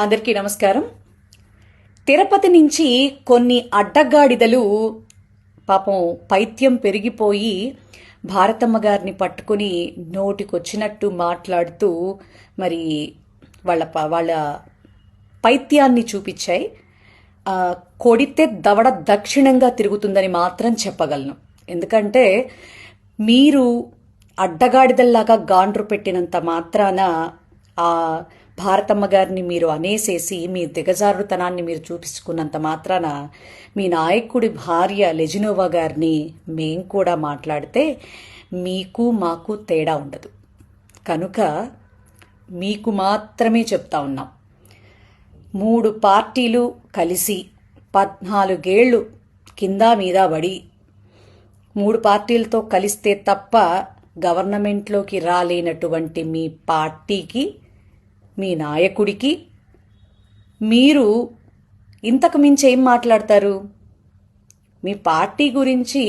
అందరికీ నమస్కారం. తిరుపతి నుంచి కొన్ని అడ్డగాడిదలు పాపం పైత్యం పెరిగిపోయి భారతమ్మ గారిని పట్టుకుని నోటికొచ్చినట్టు మాట్లాడుతూ మరి వాళ్ళ పైత్యాన్ని చూపించాయి. కొడితే దవడ దక్షిణంగా తిరుగుతుందని మాత్రం చెప్పగలను. ఎందుకంటే మీరు అడ్డగాడిదల్లాగా గాండ్రు పెట్టినంత మాత్రాన ఆ భారతమ్మ గారిని మీరు అనేసేసి మీ దిగజారుతనాన్ని మీరు చూపించుకున్నంత మాత్రాన మీ నాయకుడి భార్య లెజినోవా గారిని మేం కూడా మాట్లాడితే మీకు మాకు తేడా ఉండదు. కనుక మీకు మాత్రమే చెప్తా ఉన్నాం. 3 పార్టీలు కలిసి 14 ఏళ్ళు కింద మీద పడి 3 పార్టీలతో కలిస్తే తప్ప గవర్నమెంట్లోకి రాలేనటువంటి మీ పార్టీకి, మీ నాయకుడికి మీరు ఇంతకు మించి ఏం మాట్లాడతారు? మీ పార్టీ గురించి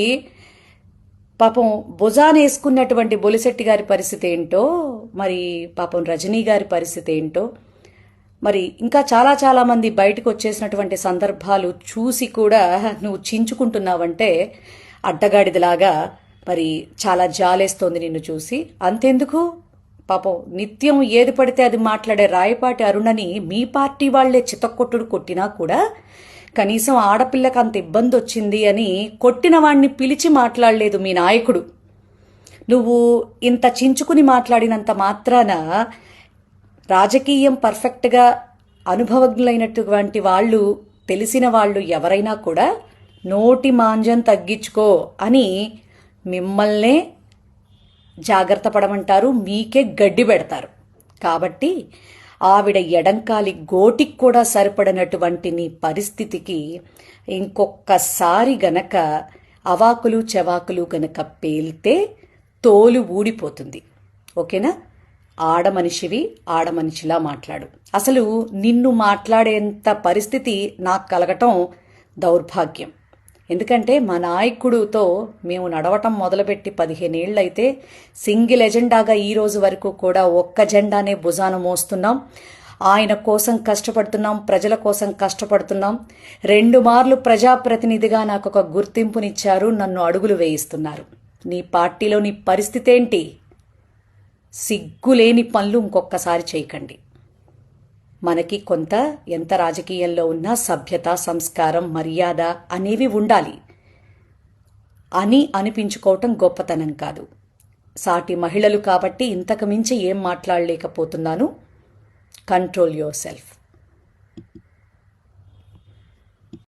పాపం భుజాన వేసుకున్నటువంటి బొలిశెట్టి గారి పరిస్థితి ఏంటో, మరి పాపం రజనీ గారి పరిస్థితి ఏంటో, మరి ఇంకా చాలా మంది బయటకు వచ్చేసినటువంటి సందర్భాలు చూసి కూడా నువ్వు చించుకుంటున్నావంటే అడ్డగాడిదలాగా మరి చాలా జాలేస్తోంది నిన్ను చూసి. అంతెందుకు, పాపం నిత్యం ఏది పడితే అది మాట్లాడే రాయపాటి అరుణని మీ పార్టీ వాళ్లే చితక్కొట్టుడు కొట్టినా కూడా కనీసం ఆడపిల్లకి అంత ఇబ్బంది వచ్చింది అని కొట్టిన వాణ్ణి పిలిచి మాట్లాడలేదు మీ నాయకుడు. నువ్వు ఇంత చించుకుని మాట్లాడినంత మాత్రాన రాజకీయం పర్ఫెక్ట్గా అనుభవజ్ఞులైనటువంటి వాళ్ళు, తెలిసిన వాళ్ళు ఎవరైనా కూడా నోటి మాంజం తగ్గించుకో అని మిమ్మల్నే జాగ్రత్త పడమంటారు, మీకే గడ్డి పెడతారు. కాబట్టి ఆవిడ ఎడంకాలి గోటికి కూడా సరిపడినటువంటి నీ పరిస్థితికి ఇంకొక్కసారి గనక అవాకులు చెవాకులు గనక పేల్తే తోలు ఊడిపోతుంది. ఓకేనా? ఆడమనిషివి, ఆడమనిషిలా మాట్లాడు. అసలు నిన్ను మాట్లాడేంత పరిస్థితి నాకు కలగటం దౌర్భాగ్యం. ఎందుకంటే మా నాయకుడితో మేము నడవటం మొదలుపెట్టి 15 ఏళ్ళైతే సింగిల్ ఎజెండాగా ఈ రోజు వరకు కూడా ఒక్క జెండానే భుజాన మోస్తున్నాం. ఆయన కోసం కష్టపడుతున్నాం, ప్రజల కోసం కష్టపడుతున్నాం. 2 మార్లు ప్రజాప్రతినిధిగా నాకు ఒక గుర్తింపునిచ్చారు, నన్ను అడుగులు వేయిస్తున్నారు. నీ పార్టీలో నీ పరిస్థితి ఏంటి? సిగ్గులేని పనులు ఇంకొకసారి చేయకండి. మనకి కొంత ఎంత రాజకీయంలో ఉన్నా సభ్యత, సంస్కారం, మర్యాద అనేవి ఉండాలి అని అనిపించుకోవటం గొప్పతనం కాదు. సాటి మహిళలు కాబట్టి ఇంతకు మించి ఏం మాట్లాడలేకపోతున్నాను. Control your self.